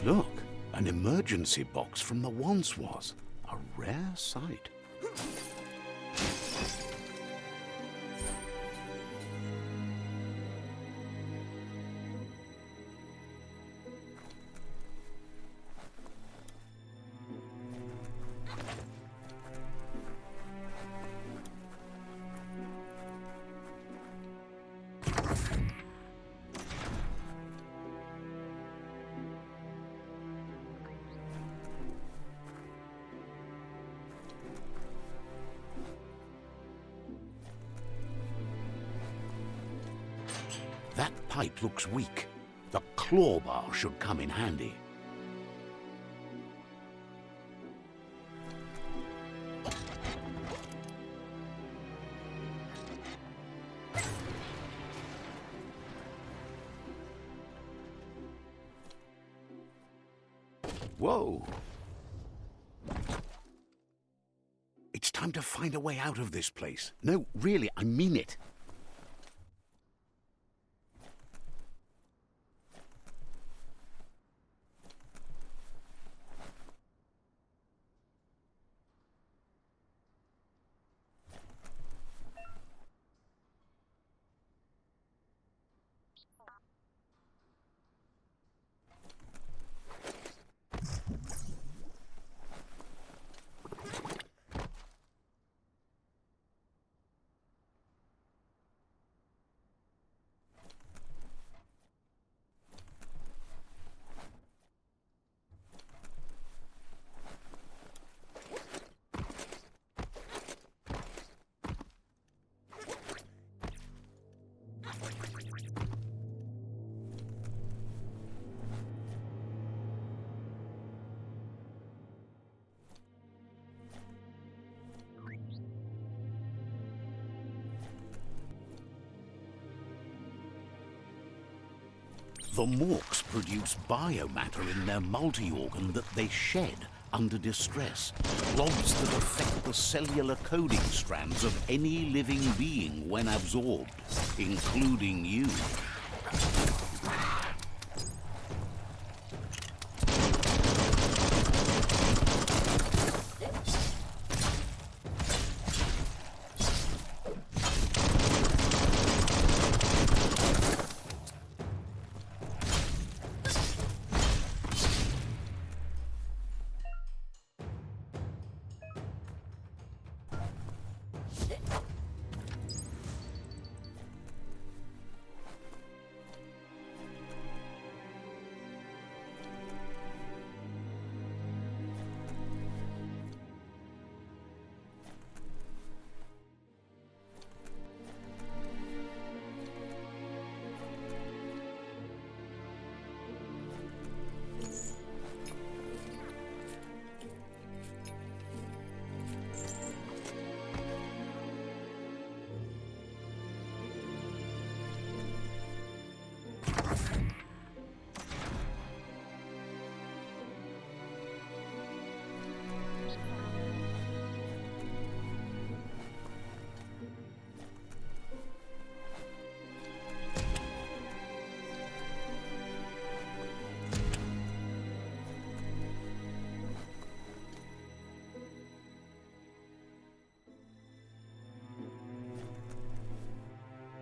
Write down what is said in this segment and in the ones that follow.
Look, an emergency box from the once was. A rare sight. That pipe looks weak. The claw bar should come in handy. Whoa! It's time to find a way out of this place. No, really, I mean it. The Morks produce biomatter in their multi-organ that they shed under distress. Logs that affect the cellular coding strands of any living being when absorbed, including you.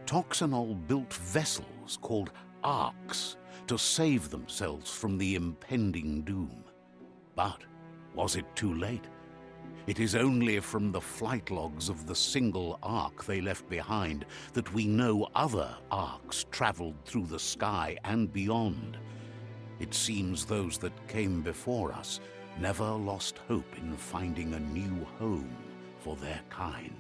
Toxanol built vessels called arks to save themselves from the impending doom. But was it too late? It is only from the flight logs of the single ark they left behind that we know other arks traveled through the sky and beyond. It seems those that came before us never lost hope in finding a new home for their kind.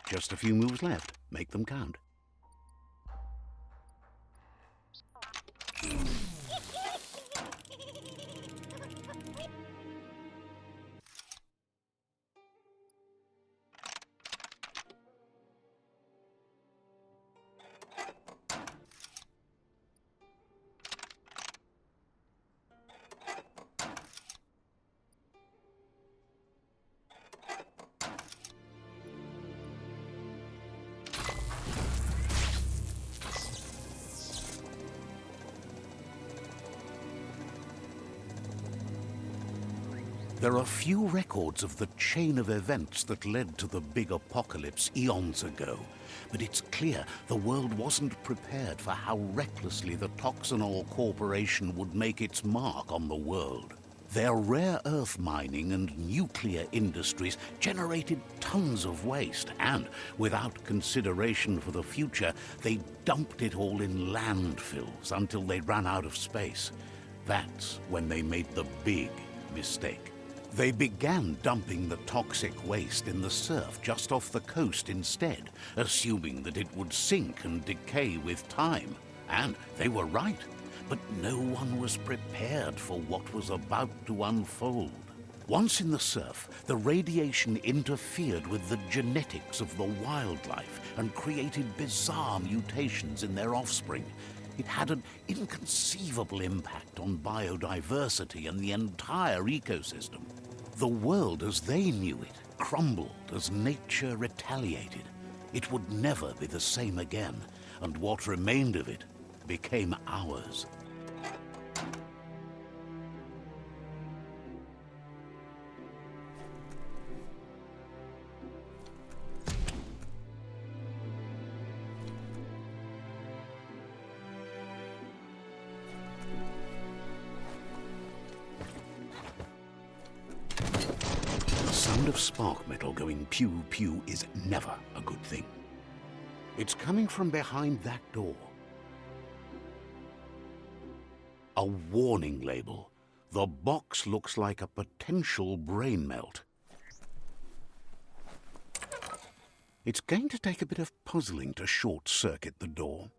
Just a few moves left. Make them count. There are few records of the chain of events that led to the big apocalypse eons ago, but it's clear the world wasn't prepared for how recklessly the Toxanol Corporation would make its mark on the world. Their rare earth mining and nuclear industries generated tons of waste, and without consideration for the future, they dumped it all in landfills until they ran out of space. That's when they made the big mistake. They began dumping the toxic waste in the surf just off the coast instead, assuming that it would sink and decay with time. And they were right, but no one was prepared for what was about to unfold. Once in the surf, the radiation interfered with the genetics of the wildlife and created bizarre mutations in their offspring. It had an inconceivable impact on biodiversity and the entire ecosystem. The world as they knew it crumbled as nature retaliated. It would never be the same again, and what remained of it became ours. The sound of spark metal going pew-pew is never a good thing. It's coming from behind that door. A warning label. The box looks like a potential brain melt. It's going to take a bit of puzzling to short-circuit the door.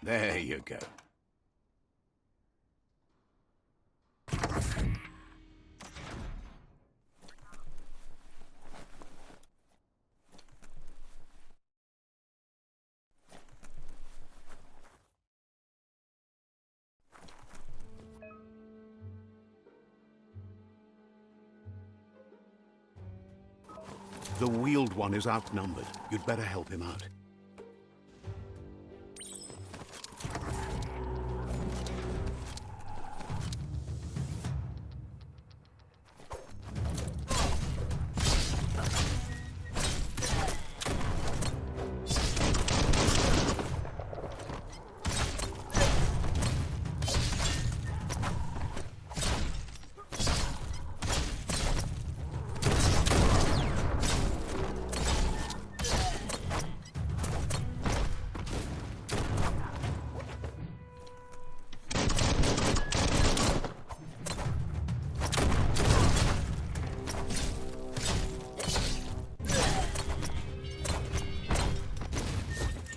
There you go. The wheeled one is outnumbered. You'd better help him out.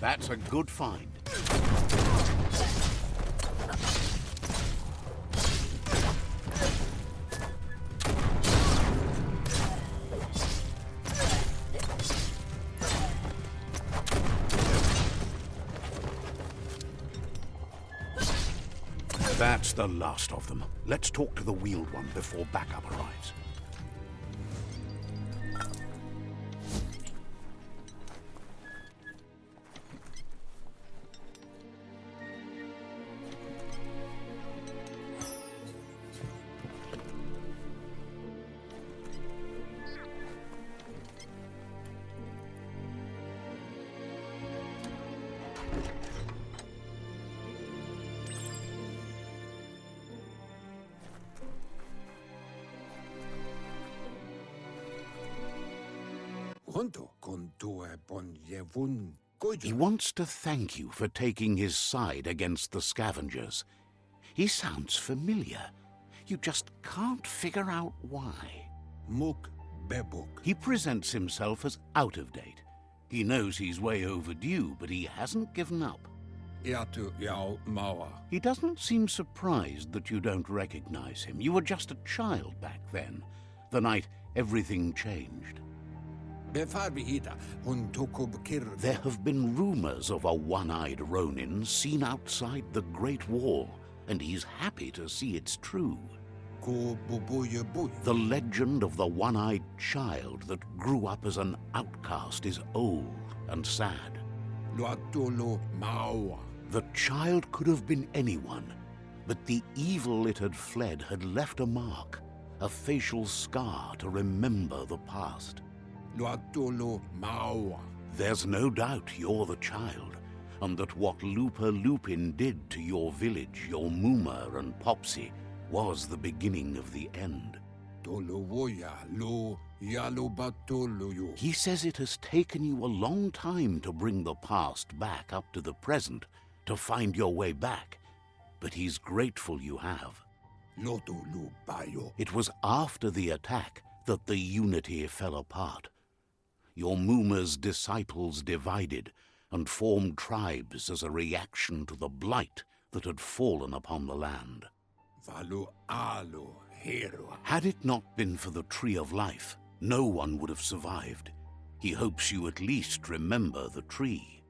That's a good find. That's the last of them. Let's talk to the wheeled one before backup arrives. He wants to thank you for taking his side against the scavengers. He sounds familiar. You just can't figure out why. He presents himself as out of date. He knows he's way overdue, but he hasn't given up. He doesn't seem surprised that you don't recognize him. You were just a child back then, the night everything changed. There have been rumors of a one-eyed Ronin seen outside the Great Wall, and he's happy to see it's true. The legend of the one-eyed child that grew up as an outcast is old and sad. The child could have been anyone, but the evil it had fled had left a mark, a facial scar to remember the past. There's no doubt you're the child, and that what Lupa Lupin did to your village, your Muma and Popsy, was the beginning of the end. He says it has taken you a long time to bring the past back up to the present, to find your way back, but he's grateful you have. It was after the attack that the unity fell apart. Your Muma's disciples divided and formed tribes as a reaction to the blight that had fallen upon the land. Had it not been for the Tree of Life, no one would have survived. He hopes you at least remember the tree.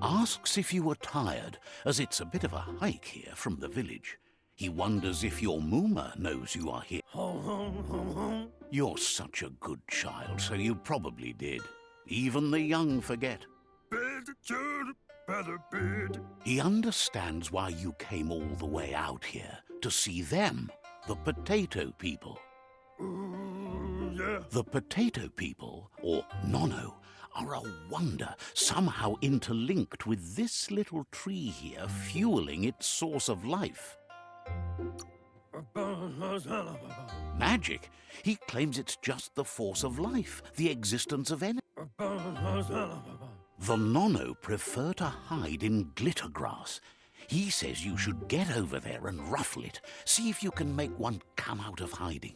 Asks if you were tired, as it's a bit of a hike here from the village. He wonders if your Muma knows you are here. You're such a good child, so you probably did. Even the young forget. He understands why you came all the way out here, to see them, the potato people. The potato people, or Nono, are a wonder, somehow interlinked with this little tree here, fueling its source of life. Magic? He claims it's just the force of life, the existence of energy. The Nono prefer to hide in glitter grass. He says you should get over there and ruffle it. See if you can make one come out of hiding.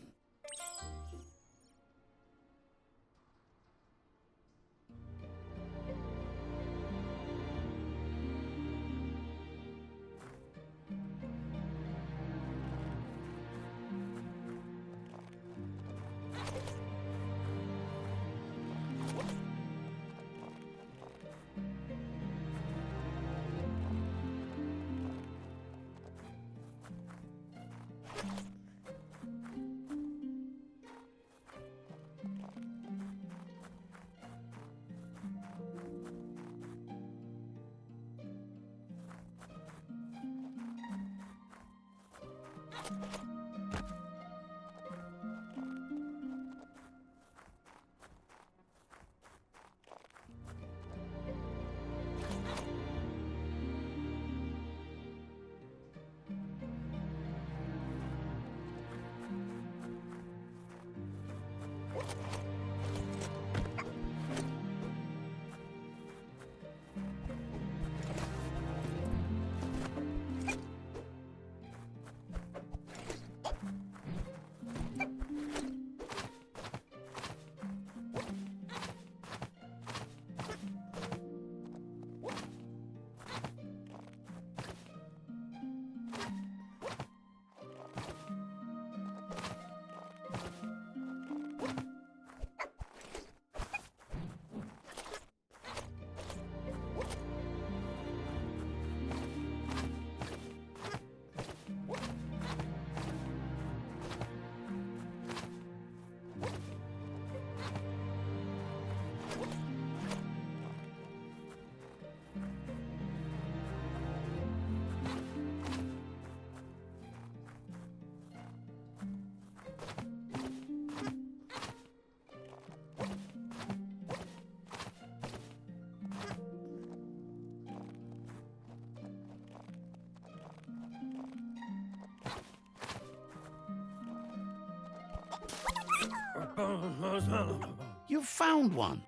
You've found one.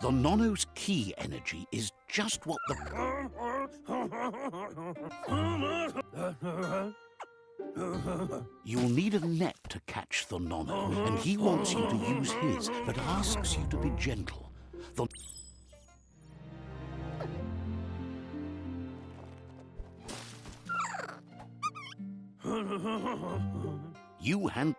The Nono's key energy is just what the... You'll need a net to catch the Nono, and he wants you to use his, but asks you to be gentle. You hand...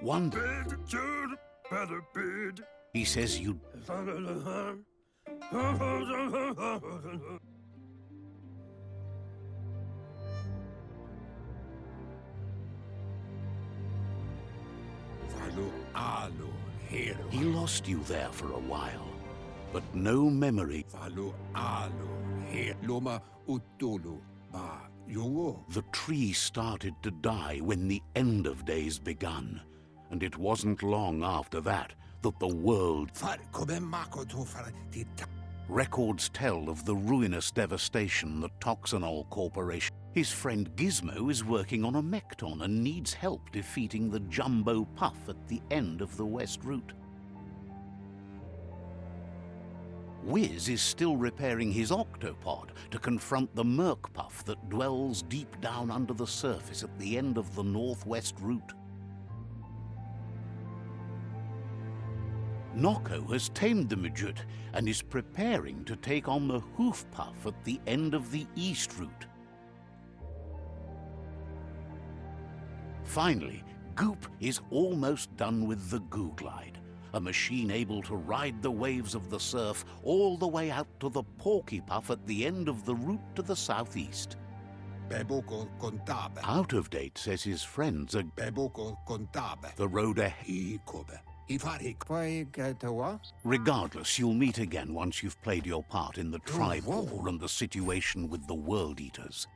One... He says you... He lost you there for a while, but no memory. The tree started to die when the end of days begun, and it wasn't long after that that the world... Records tell of the ruinous devastation the Toxanol Corporation... His friend Gizmo is working on a Mekton and needs help defeating the Jumbo Puff at the end of the West Route. Wiz is still repairing his octopod to confront the Merc Puff that dwells deep down under the surface at the end of the Northwest Route. Nocco has tamed the midget and is preparing to take on the Hoof Puff at the end of the East Route. Finally, Goop is almost done with the Goo Glide, a machine able to ride the waves of the surf all the way out to the Porky Puff at the end of the route to the southeast. Out of date, says his friends, are the road ahead. Regardless, you'll meet again once you've played your part in the tribe war and the situation with the World Eaters.